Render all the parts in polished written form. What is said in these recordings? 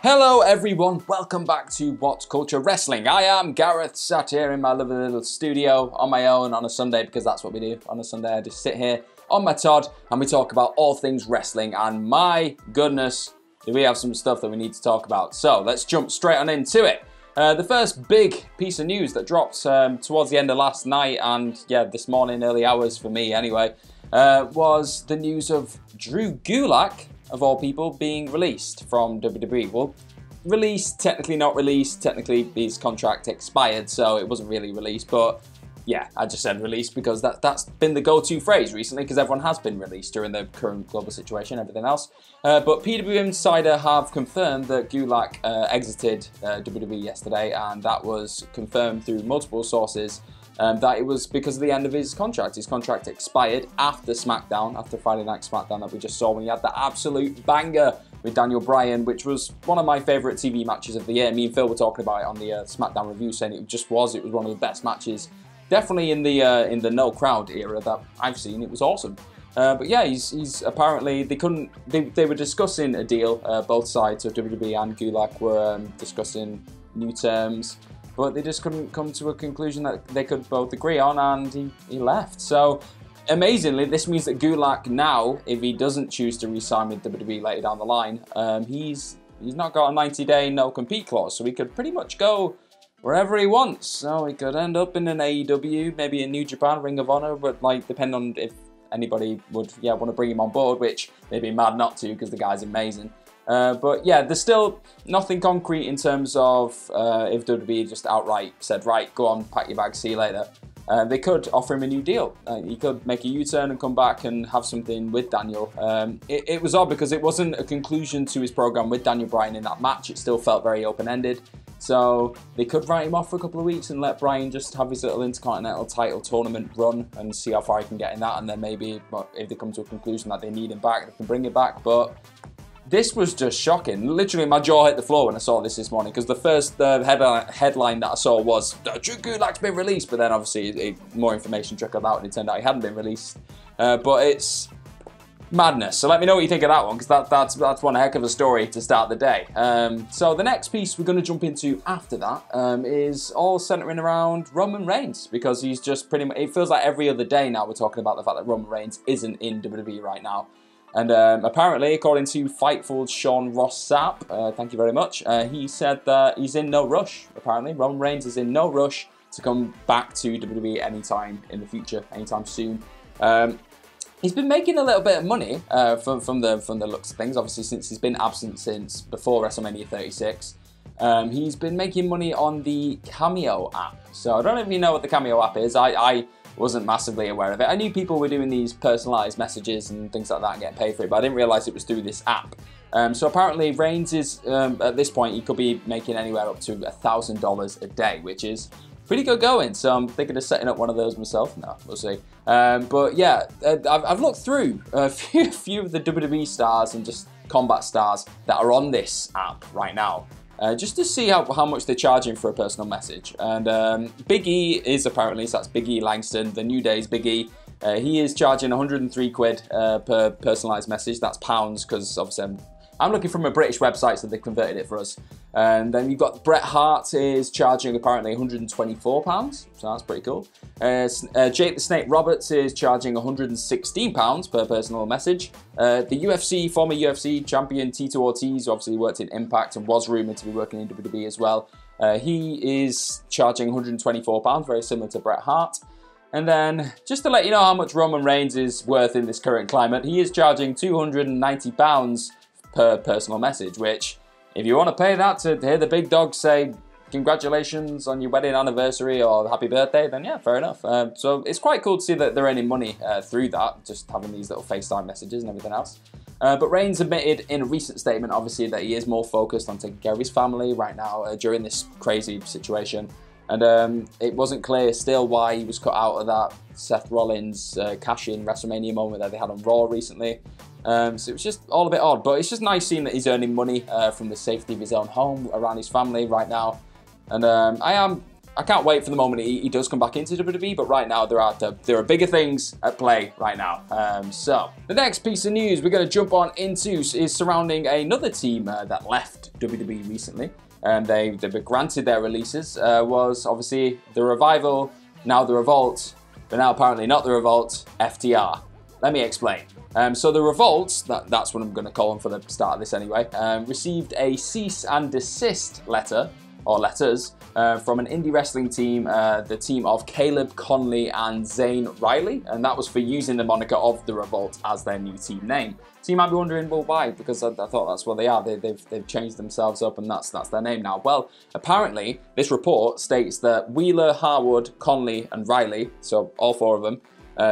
Hello everyone, welcome back to What Culture Wrestling. I am Gareth, sat here in my lovely little studio on my own on a Sunday, because that's what we do. On a Sunday I just sit here on my Todd and we talk about all things wrestling, and my goodness, do we have some stuff that we need to talk about. So let's jump straight on into it. The first big piece of news that dropped towards the end of last night, and yeah, this morning, early hours for me anyway, was the news of Drew Gulak, of all people, being released from WWE. Well, released, technically not released, technically his contract expired, so it wasn't really released, but yeah, I just said released because that's been the go-to phrase recently, because everyone has been released during the current global situation, everything else. But PW Insider have confirmed that Gulak exited WWE yesterday, and that was confirmed through multiple sources. That it was because of the end of his contract. His contract expired after Smackdown, after Friday Night Smackdown that we just saw, when he had the absolute banger with Daniel Bryan, which was one of my favourite TV matches of the year. Me and Phil were talking about it on the Smackdown review, saying it was one of the best matches, definitely in the no crowd era that I've seen. It was awesome. But yeah, he's apparently, they were discussing a deal, both sides, so WWE and Gulak were discussing new terms, but they just couldn't come to a conclusion that they could both agree on, and he left. So amazingly, this means that Gulak now, if he doesn't choose to re-sign with WWE later down the line, he's not got a 90-day no-compete clause, so he could pretty much go wherever he wants. So he could end up in an AEW, maybe in New Japan, Ring of Honor, but like, depending on if anybody would want to bring him on board, which they'd be mad not to, because the guy's amazing. But yeah, there's still nothing concrete in terms of if WWE just outright said, right, go on, pack your bags, see you later. They could offer him a new deal. He could make a U-turn and come back and have something with Daniel. It was odd because it wasn't a conclusion to his program with Daniel Bryan in that match. It still felt very open-ended. So they could write him off for a couple of weeks and let Bryan just have his little Intercontinental title tournament run and see how far he can get in that. And then maybe if they come to a conclusion that they need him back, they can bring him back. But this was just shocking. Literally, my jaw hit the floor when I saw this morning, because the first headline that I saw was Drew Gulak's been released, but then obviously more information trickled out and it turned out he hadn't been released. But it's madness. So let me know what you think of that one, because that's one heck of a story to start the day. So the next piece we're going to jump into after that is all centering around Roman Reigns, because he's just pretty much, it feels like every other day now we're talking about the fact that Roman Reigns isn't in WWE right now. And apparently, according to Fightful's Sean Ross Sapp, thank you very much, he said that he's in no rush. Apparently, Roman Reigns is in no rush to come back to WWE anytime in the future, anytime soon. He's been making a little bit of money from the looks of things, obviously, since he's been absent since before WrestleMania 36. He's been making money on the Cameo app. So I don't know if you know what the Cameo app is. I wasn't massively aware of it. I knew people were doing these personalised messages and things like that and getting paid for it, but I didn't realise it was through this app. So apparently Reigns is, at this point, he could be making anywhere up to $1,000 a day, which is pretty good going. So I'm thinking of setting up one of those myself. No, we'll see. But yeah, I've looked through a few of the WWE stars and just combat stars that are on this app right now, just to see how much they're charging for a personal message. And Big E is apparently, so that's Big E Langston, the New Day's Big E. He is charging 103 quid per personalised message. That's pounds, because obviously I'm looking from a British website, so they converted it for us. And then you've got Bret Hart is charging apparently £124, so that's pretty cool. Jake the Snake Roberts is charging £116 per personal message. The former UFC champion Tito Ortiz, obviously worked in Impact and was rumoured to be working in WWE as well. He is charging £124, very similar to Bret Hart. And then, just to let you know how much Roman Reigns is worth in this current climate, he is charging £290 per personal message, which, if you want to pay that to hear the big dog say congratulations on your wedding anniversary or happy birthday, then yeah, fair enough. So it's quite cool to see that they're earning money through that, just having these little FaceTime messages and everything else. But Reigns admitted in a recent statement, obviously, that he is more focused on taking care of his family right now during this crazy situation. And it wasn't clear still why he was cut out of that Seth Rollins cash-in WrestleMania moment that they had on Raw recently. So it was just all a bit odd, but it's just nice seeing that he's earning money from the safety of his own home around his family right now. And I can't wait for the moment he does come back into WWE, but right now there are bigger things at play right now. So the next piece of news we're going to jump on into is surrounding another team that left WWE recently. They were granted their releases, was obviously the Revival, now the Revolt, but now apparently not the Revolt, FTR. Let me explain. So the Revolt, that's what I'm going to call them for the start of this anyway, received a cease and desist letter, or letters, from an indie wrestling team, the team of Caleb Conley and Zane Riley, and that was for using the moniker of the Revolt as their new team name. So you might be wondering, well, why? Because I thought that's what they are. They've changed themselves up, and that's their name now. Well, apparently, this report states that Wheeler, Harwood, Conley, and Riley, so all four of them,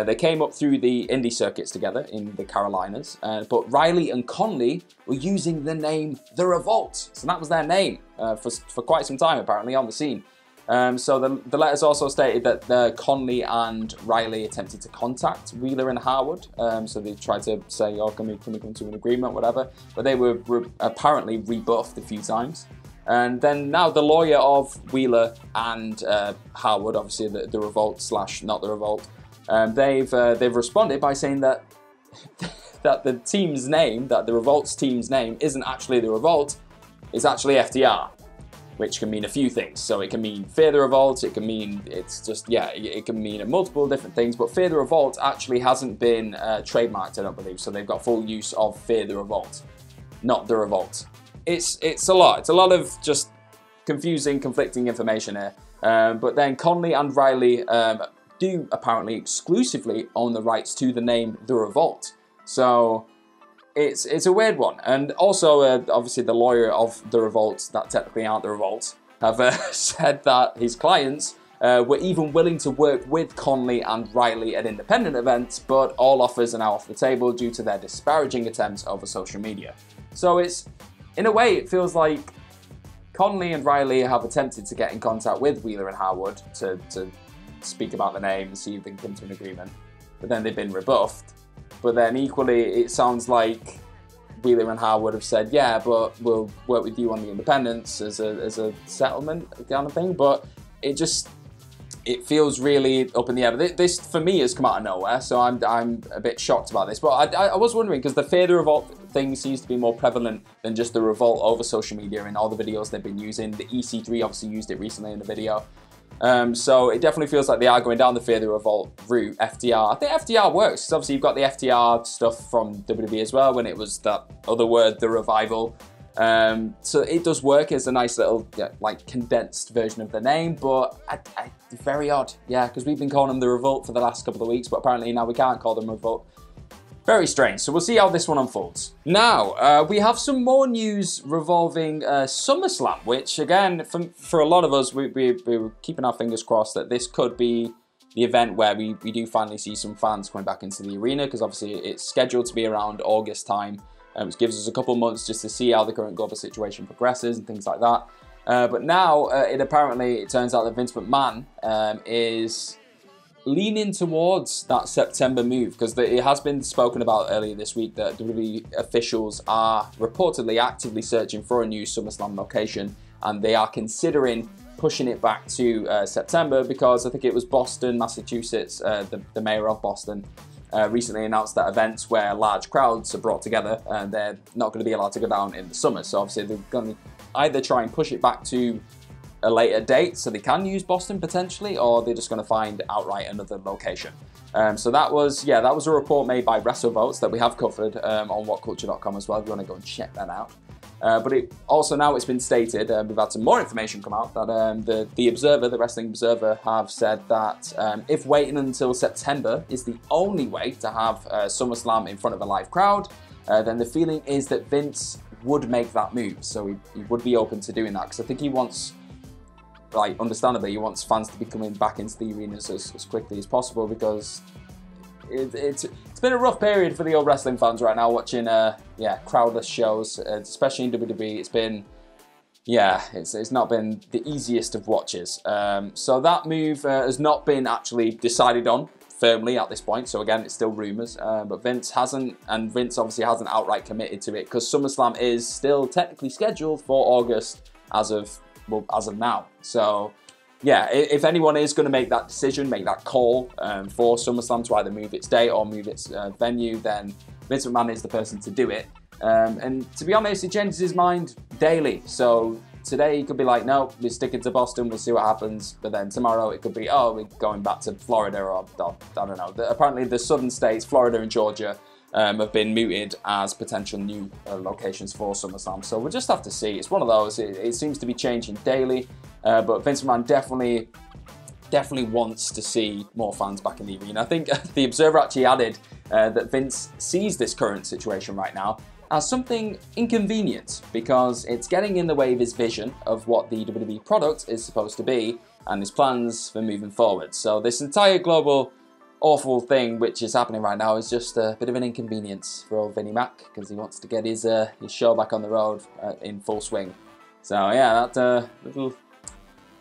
they came up through the indie circuits together in the Carolinas, but Riley and Conley were using the name The Revolt. So that was their name for quite some time, apparently, on the scene. So the letters also stated that Conley and Riley attempted to contact Wheeler and Harwood. So they tried to say, oh, can we come to an agreement, whatever. But they were apparently rebuffed a few times. And then now the lawyer of Wheeler and Harwood, obviously the Revolt / not the Revolt, they've responded by saying that that the team's name, that the Revolt's team's name, isn't actually the Revolt, it's actually FTR, which can mean a few things. So it can mean Fear the Revolt, it can mean it can mean multiple different things. But Fear the Revolt actually hasn't been trademarked, I don't believe. So they've got full use of Fear the Revolt, not the Revolt. It's a lot. It's a lot of just confusing, conflicting information here. But then Conley and Riley do apparently exclusively own the rights to the name The Revolt. So it's a weird one. And also, obviously, the lawyer of The Revolt, that technically aren't The Revolt, have said that his clients were even willing to work with Conley and Riley at independent events, but all offers are now off the table due to their disparaging attempts over social media. So it's, in a way, it feels like Conley and Riley have attempted to get in contact with Wheeler and Harwood to speak about the name and see if they can come to an agreement, but then they've been rebuffed. But then equally, it sounds like Wheeler and Harwood have said, yeah, but we'll work with you on the independents as a settlement kind of thing. But it feels really up in the air. This for me has come out of nowhere, so I'm a bit shocked about this. But I was wondering, because the Fear the Revolt thing seems to be more prevalent than just the Revolt over social media in all the videos they've been using. The EC3 obviously used it recently in the video. So it definitely feels like they are going down the Fear the Revolt route. FTR, I think FTR works, because obviously you've got the FTR stuff from WWE as well, when it was that other word, the Revival. So it does work as a nice little, like, condensed version of the name, but it's very odd, yeah, because we've been calling them the Revolt for the last couple of weeks, but apparently now we can't call them Revolt. Very strange, so we'll see how this one unfolds. Now, we have some more news revolving SummerSlam, which again, for a lot of us, we were keeping our fingers crossed that this could be the event where we do finally see some fans coming back into the arena, because obviously it's scheduled to be around August time, which gives us a couple months just to see how the current global situation progresses and things like that. But now, it turns out that Vince McMahon is leaning towards that September move, because it has been spoken about earlier this week that WWE officials are reportedly actively searching for a new SummerSlam location, and they are considering pushing it back to September, because I think it was Boston, Massachusetts, the mayor of Boston, recently announced that events where large crowds are brought together, they're not going to be allowed to go down in the summer. So obviously they're going to either try and push it back to a later date so they can use Boston potentially, or they're just going to find outright another location. So that was a report made by WrestleVotes that we have covered on whatculture.com as well if you want to go and check that out. But it also, now it's been stated, we've had some more information come out, that the Observer, the Wrestling Observer, have said that if waiting until September is the only way to have SummerSlam in front of a live crowd, then the feeling is that Vince would make that move. So he would be open to doing that, because I think he wants, like, understandably, he wants fans to be coming back into the arenas as quickly as possible, because it's been a rough period for the old wrestling fans right now, watching crowdless shows, especially in WWE. It's been, it's not been the easiest of watches. So that move has not been actually decided on firmly at this point. So again, it's still rumours, but Vince hasn't, and Vince obviously hasn't outright committed to it, because SummerSlam is still technically scheduled for August as of now. So yeah, if anyone is going to make that decision, make that call for SummerSlam to either move its date or move its venue, then Vince McMahon is the person to do it. And to be honest, he changes his mind daily. So today he could be like, no, we're sticking to Boston, we'll see what happens. But then tomorrow it could be, oh, we're going back to Florida, or I don't know. Apparently the southern states, Florida and Georgia, have been mooted as potential new locations for SummerSlam. So we'll just have to see. It's one of those. It seems to be changing daily. But Vince McMahon definitely wants to see more fans back in the arena. I think the Observer actually added that Vince sees this current situation right now as something inconvenient because it's getting in the way of his vision of what the WWE product is supposed to be and his plans for moving forward. So this entire global awful thing which is happening right now is just a bit of an inconvenience for old Vinnie Mac because he wants to get his show back on the road in full swing. So yeah, that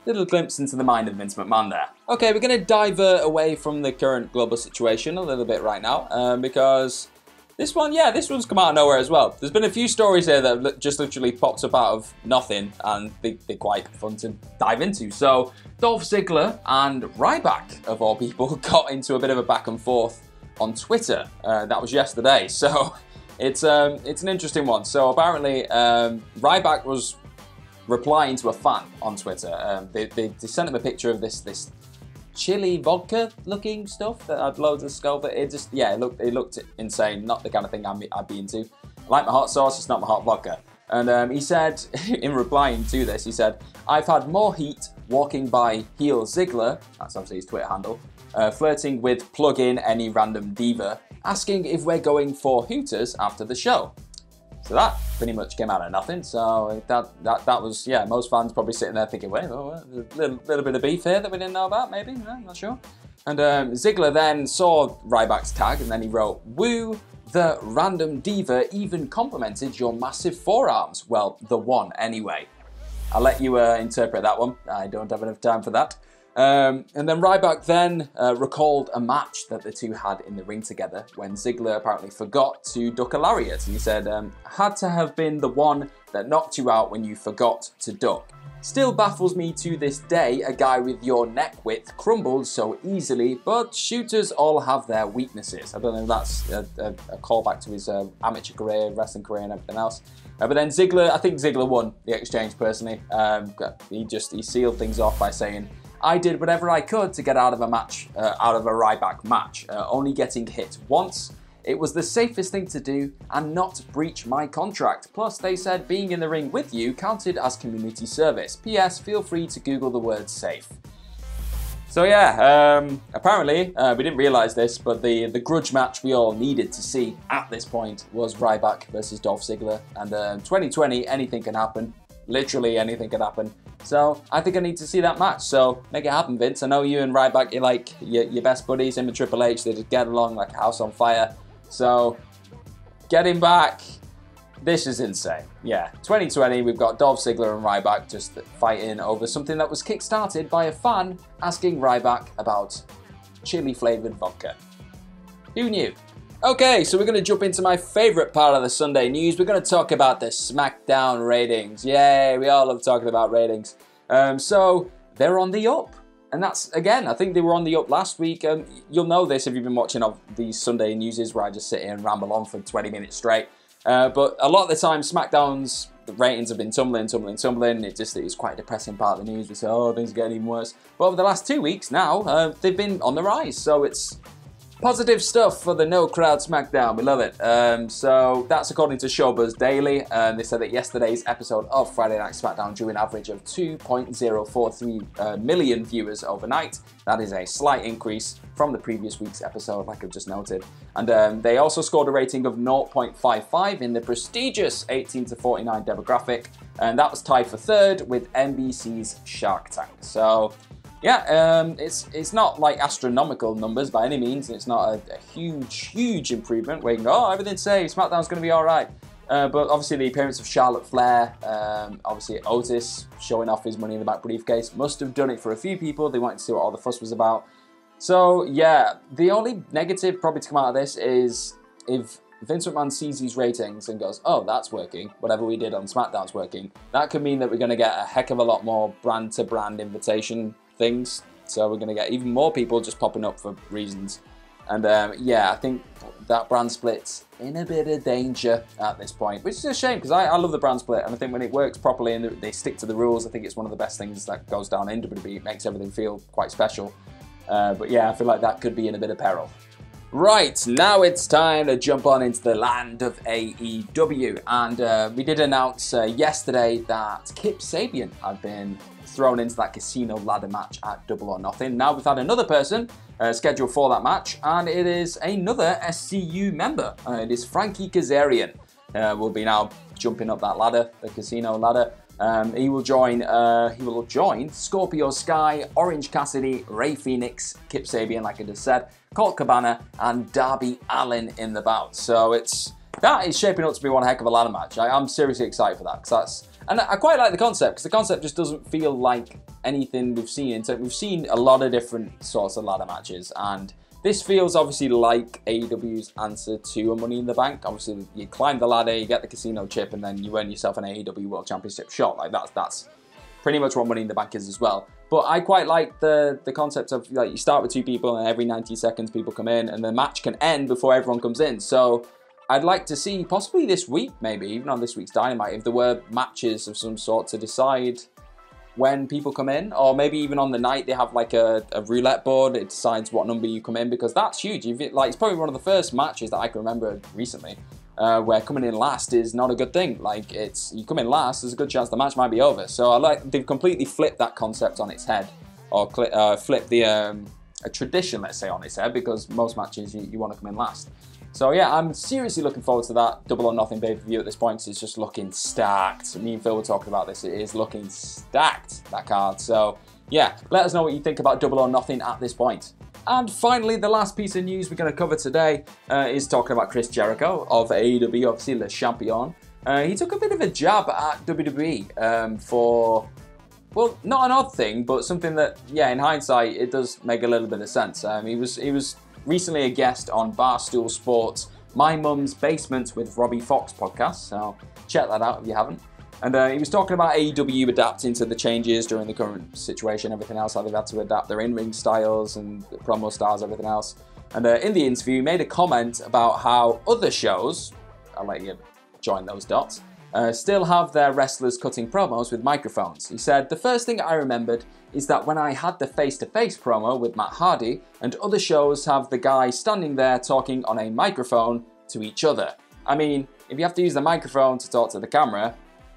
little glimpse into the mind of Vince McMahon there. Okay, we're going to divert away from the current global situation a little bit right now because this one's come out of nowhere as well. There's been a few stories here that just literally popped up out of nothing and they're quite fun to dive into. So Dolph Ziggler and Ryback, of all people, got into a bit of a back and forth on Twitter. That was yesterday. So it's an interesting one. So apparently Ryback was replying to a fan on Twitter. They sent him a picture of this chili vodka looking stuff that had loads of skull, but it looked insane. Not the kind of thing I'd be into. I like my hot sauce, it's not my hot vodka. And he said, in replying to this, he said, "I've had more heat walking by heel Ziggler," that's obviously his Twitter handle, "flirting with plug in any random diva, asking if we're going for Hooters after the show." So that pretty much came out of nothing. So that was, yeah, most fans probably sitting there thinking, wait, well, there's a little bit of beef here that we didn't know about, maybe, I'm not sure. And Ziggler then saw Ryback's tag and then he wrote, "Woo, the random diva even complimented your massive forearms." Well, the one anyway. I'll let you interpret that one. I don't have enough time for that. And then Ryback then recalled a match that the two had in the ring together when Ziggler apparently forgot to duck a lariat. And he said, "Had to have been the one that knocked you out when you forgot to duck. Still baffles me to this day, a guy with your neck width crumbled so easily, but shooters all have their weaknesses." I don't know if that's a callback to his amateur career, wrestling career and everything else. But then Ziggler, I think Ziggler won the exchange personally. He sealed things off by saying, "I did whatever I could to get out of a match, out of a Ryback match, only getting hit once. It was the safest thing to do and not breach my contract. Plus, they said being in the ring with you counted as community service. P.S. Feel free to Google the word safe." So yeah, apparently, we didn't realise this, but the grudge match we all needed to see at this point was Ryback versus Dolph Ziggler. And 2020, anything can happen. Literally anything can happen. So I think I need to see that match. So make it happen, Vince. I know you and Ryback, you're like your best buddies. Him and Triple H, they just get along like a house on fire. So get him back. This is insane. Yeah, 2020, we've got Dolph Ziggler and Ryback just fighting over something that was kick-started by a fan asking Ryback about chili-flavoured vodka. Who knew? Okay, so we're going to jump into my favourite part of the Sunday news. We're going to talk about the Smackdown ratings. Yay, we all love talking about ratings. So they're on the up. And that's, again, I think they were on the up last week. You'll know this if you've been watching these Sunday newses where I just sit here and ramble on for 20 minutes straight. But a lot of the time, SmackDown's ratings have been tumbling. It's quite a depressing part of the news. We say, oh, things are getting even worse. But over the last 2 weeks now, they've been on the rise. So it's positive stuff for the no-crowd SmackDown. We love it. So that's according to Showbuzz Daily. They said that yesterday's episode of Friday Night SmackDown drew an average of 2.043 million viewers overnight. That is a slight increase from the previous week's episode, like I've just noted. And they also scored a rating of 0.55 in the prestigious 18 to 49 demographic. And that was tied for third with NBC's Shark Tank. So yeah, it's not like astronomical numbers by any means. It's not a huge improvement where you can go, oh, everything's safe, SmackDown's going to be all right. But obviously the appearance of Charlotte Flair, obviously Otis showing off his Money in the Bank briefcase must have done it for a few people. They wanted to see what all the fuss was about. So yeah, the only negative probably to come out of this is if Vince McMahon sees these ratings and goes, oh, that's working, whatever we did on SmackDown's working, that could mean that we're going to get a heck of a lot more brand-to-brand invitation things. So we're going to get even more people just popping up for reasons. And yeah, I think that brand split's in a bit of danger at this point, which is a shame because I love the brand split, and I think when it works properly and they stick to the rules, I think it's one of the best things that goes down in WWE. It makes everything feel quite special. But yeah, I feel like that could be in a bit of peril. Right, now it's time to jump on into the land of AEW, and we did announce yesterday that Kip Sabian had been thrown into that casino ladder match at Double or Nothing. Now we've had another person scheduled for that match, and it is another SCU member. It is Frankie Kazarian. Will be now jumping up that ladder, the casino ladder. He will join Scorpio Sky, Orange Cassidy, Rey Fenix, Kip Sabian, like I just said, Colt Cabana, and Darby Allin in the bout. So that is shaping up to be one heck of a ladder match. I'm seriously excited for that, and I quite like the concept, because the concept just doesn't feel like anything we've seen. We've seen a lot of different sorts of ladder matches, and this feels obviously like AEW's answer to a Money in the Bank. Obviously, you climb the ladder, you get the casino chip, and then you earn yourself an AEW World Championship shot. Like that's pretty much what Money in the Bank is as well. But I quite like the concept of, like, you start with 2 people, and every 90 seconds people come in, and the match can end before everyone comes in. So I'd like to see, possibly this week, maybe even on this week's Dynamite, if there were matches of some sort to decide when people come in, or maybe even on the night they have like a roulette board. It decides what number you come in, because that's huge. It's probably one of the first matches that I can remember recently where coming in last is not a good thing. Like, you come in last, there's a good chance the match might be over. So they've completely flipped that concept on its head, or flipped a tradition, let's say, on its head, because most matches you want to come in last. So yeah, I'm seriously looking forward to that Double or Nothing pay-per-view at this point, because it's just looking stacked. Me and Phil were talking about this. It is looking stacked, that card. So yeah, let us know what you think about Double or Nothing at this point. And finally, the last piece of news we're going to cover today is talking about Chris Jericho of AEW, obviously Le Champion. He took a bit of a jab at WWE for, well, not an odd thing, but something that, yeah, in hindsight, it does make a little bit of sense. He was recently a guest on Barstool Sports' My Mum's Basement with Robbie Fox podcast, so check that out if you haven't. And he was talking about AEW adapting to the changes during the current situation, everything else, how they've had to adapt their in-ring styles and promo styles, everything else. And in the interview, he made a comment about how other shows, I'll let you join those dots, still have their wrestlers cutting promos with microphones. He said, "The first thing I remembered is that when I had the face-to-face promo with Matt Hardy, and other shows have the guy standing there talking on a microphone to each other. I mean, if you have to use the microphone to talk to the camera,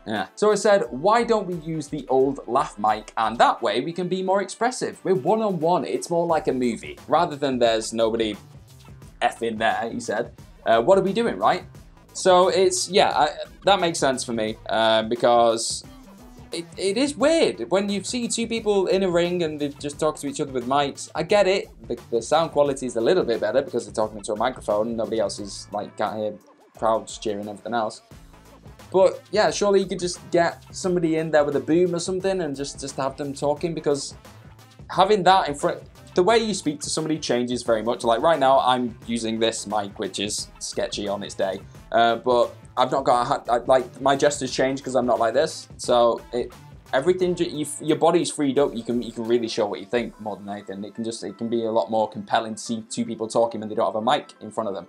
yeah." So I said, "Why don't we use the old laugh mic, and that way we can be more expressive? We're one-on-one, it's more like a movie, rather than there's nobody effing there," he said. "What are we doing, right?" So that makes sense for me, because it is weird when you see 2 people in a ring and they just talk to each other with mics. I get it, the sound quality is a little bit better because they're talking into a microphone, nobody else is, like, can't hear crowds cheering and everything else. But yeah, surely you could just get somebody in there with a boom or something and just have them talking, because having that in front, the way you speak to somebody changes very much. Like right now, I'm using this mic, which is sketchy on its day, but I've not got like my gestures change because I'm not like this. So everything, your body's freed up. You can really show what you think more than anything. It can be a lot more compelling to see 2 people talking when they don't have a mic in front of them.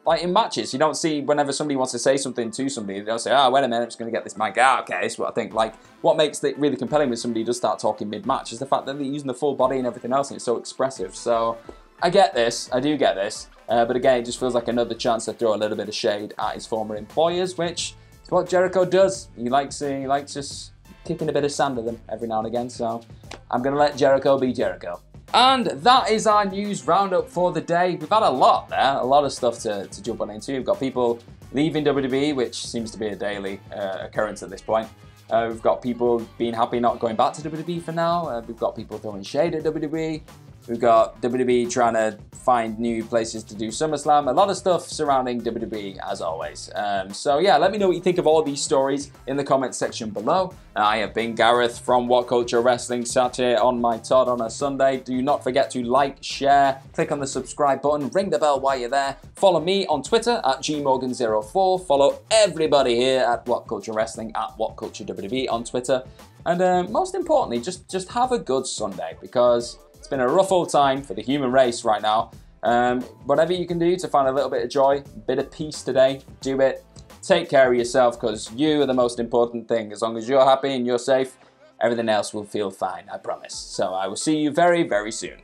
Like in matches, you don't see, whenever somebody wants to say something to somebody, they don't say, "Oh, wait a minute, I'm just going to get this mic out." Okay, that's what I think. Like, what makes it really compelling when somebody does start talking mid-match is the fact that they're using the full body and everything else, and it's so expressive. So, I get this, I do get this, but again, it just feels like another chance to throw a little bit of shade at his former employers, which is what Jericho does. He likes just kicking a bit of sand at them every now and again, so I'm going to let Jericho be Jericho. And that is our news roundup for the day. We've had a lot there, a lot of stuff to jump on into. We've got people leaving WWE, which seems to be a daily occurrence at this point. We've got people being happy not going back to WWE for now. We've got people throwing shade at WWE. We've got WWE trying to find new places to do SummerSlam. A lot of stuff surrounding WWE, as always. So yeah, let me know what you think of all these stories in the comments section below. I have been Gareth from What Culture Wrestling, sat here on my Todd on a Sunday. Do not forget to like, share, click on the subscribe button, ring the bell while you're there. Follow me on Twitter at gmorgan04. Follow everybody here at What Culture Wrestling at What Culture WWE on Twitter. And most importantly, just have a good Sunday, because it's been a rough old time for the human race right now, Whatever you can do to find a little bit of joy, a bit of peace today, do it. Take care of yourself, because you are the most important thing. As long as you're happy and you're safe, everything else will feel fine, I promise. So I will see you very, very soon.